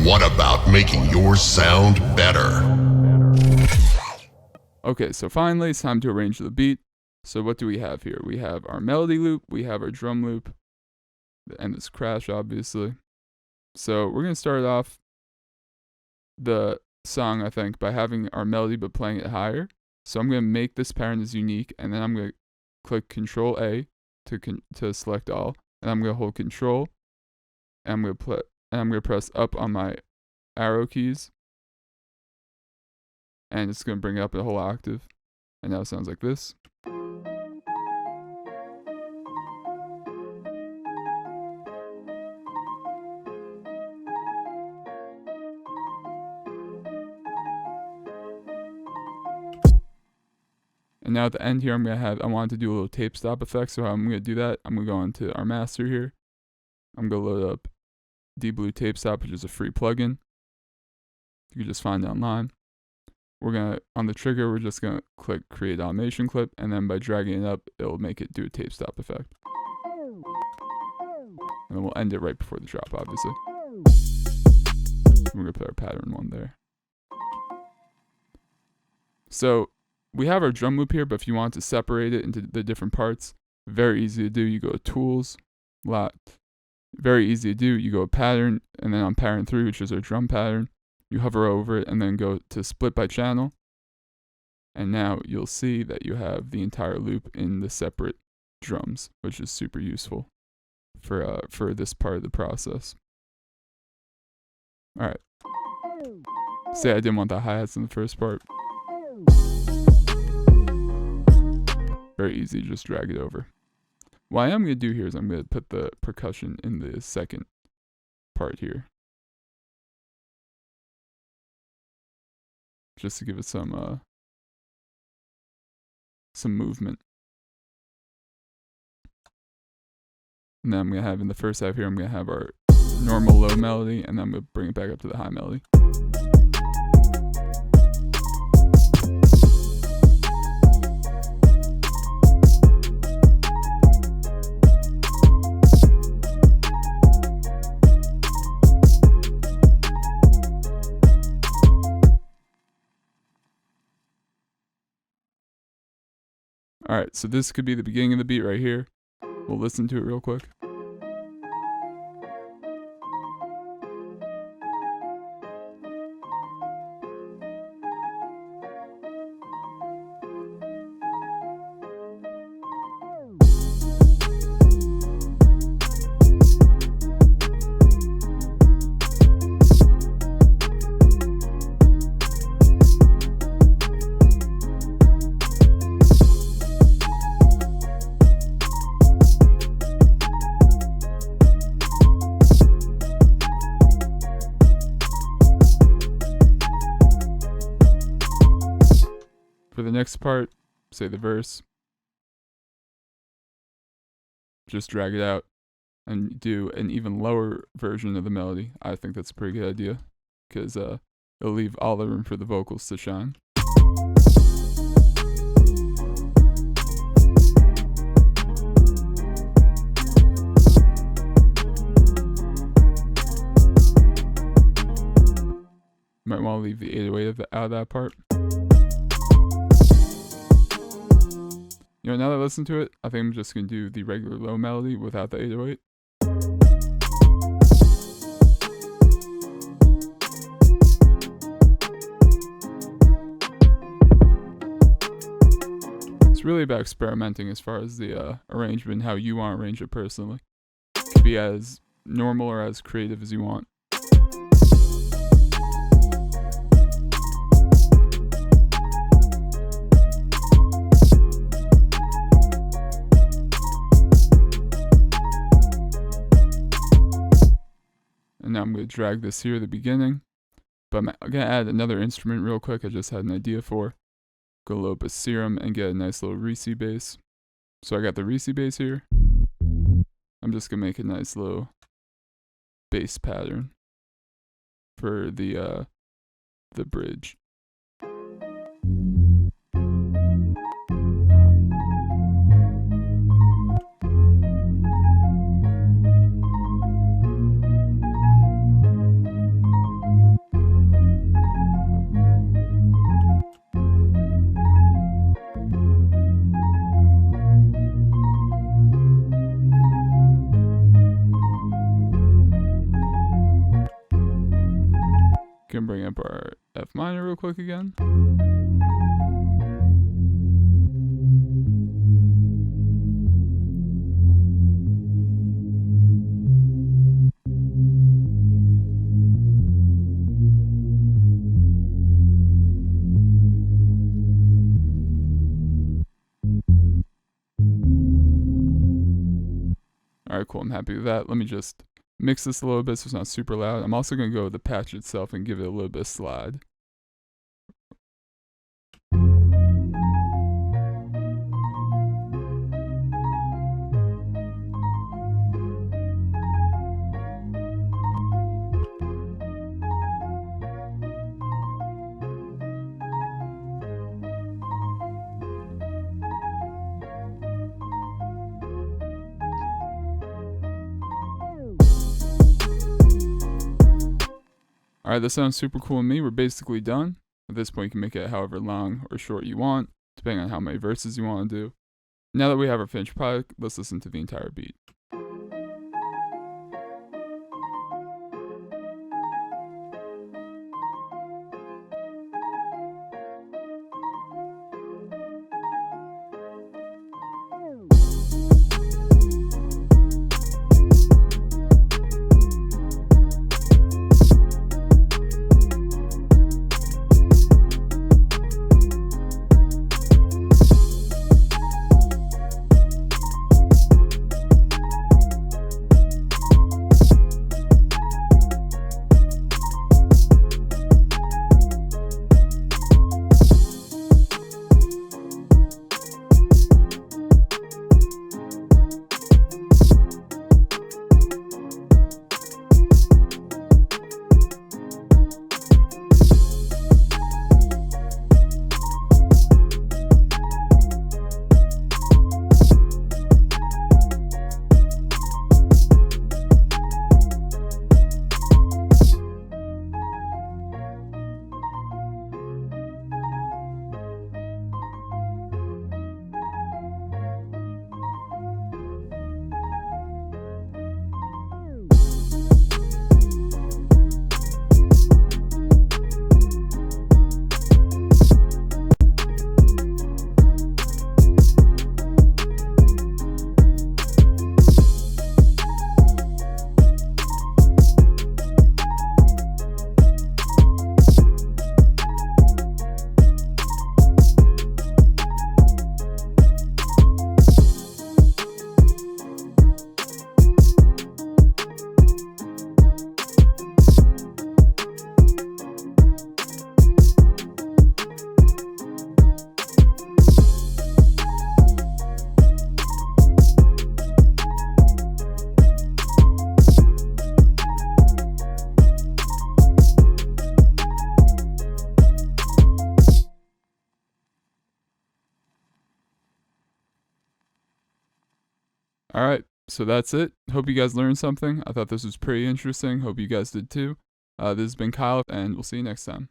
What about making yours sound better? Okay, so finally it's time to arrange the beat. So what do we have here? We have our melody loop, we have our drum loop, and this crash, obviously. So we're going to start off the song, I think, by having our melody but playing it higher. So I'm going to make this pattern as unique, and then I'm going to click Control A to select all, and I'm going to hold Control, and I'm going to press up on my arrow keys, and it's going to bring up a whole octave, and now it sounds like this. And now at the end here, I want to do a little tape stop effect. So how I'm going to do that, I'm going to go into our master here. I'm going to load up D-Blue Tape Stop, which is a free plugin. You can just find it online. We're going to, on the trigger, we're just going to click Create Automation Clip. And then by dragging it up, it'll make it do a tape stop effect. And then we'll end it right before the drop, obviously. We're going to put our pattern one there. So we have our drum loop here, but if you want to separate it into the different parts, very easy to do. You go to Tools, very easy to do. You go to Pattern, and then on Pattern 3, which is our drum pattern, you hover over it and then go to Split by Channel. And now you'll see that you have the entire loop in the separate drums, which is super useful for this part of the process. All right. Say I didn't want the hi-hats in the first part. Very easy, just drag it over. What I am going to do here is I'm going to put the percussion in the second part here. Just to give it some movement. And then I'm going to have in the first half here, I'm going to have our normal low melody, and then I'm going to bring it back up to the high melody. Alright, so this could be the beginning of the beat right here. We'll listen to it real quick. For the next part, say the verse, just drag it out and do an even lower version of the melody. I think that's a pretty good idea because it'll leave all the room for the vocals to shine. Might want to leave the 808 out of that part. You know, now that I listen to it, I think I'm just going to do the regular low melody without the 808. It's really about experimenting as far as the arrangement, how you want to arrange it personally. It could be as normal or as creative as you want. And now I'm going to drag this here at the beginning. But I'm going to add another instrument real quick I just had an idea for. Go load up a Serum and get a nice little Reese bass. So I got the Reese bass here. I'm just going to make a nice little bass pattern for the bridge. Gonna bring up our F minor real quick again. Alright, cool, I'm happy with that. Let me just mix this a little bit so it's not super loud. I'm also going to go with the patch itself and give it a little bit of slide. Alright, that sounds super cool to me. We're basically done. At this point, you can make it however long or short you want, depending on how many verses you want to do. Now that we have our finished product, let's listen to the entire beat. Alright, so that's it. Hope you guys learned something. I thought this was pretty interesting. Hope you guys did too. This has been Kyle, and we'll see you next time.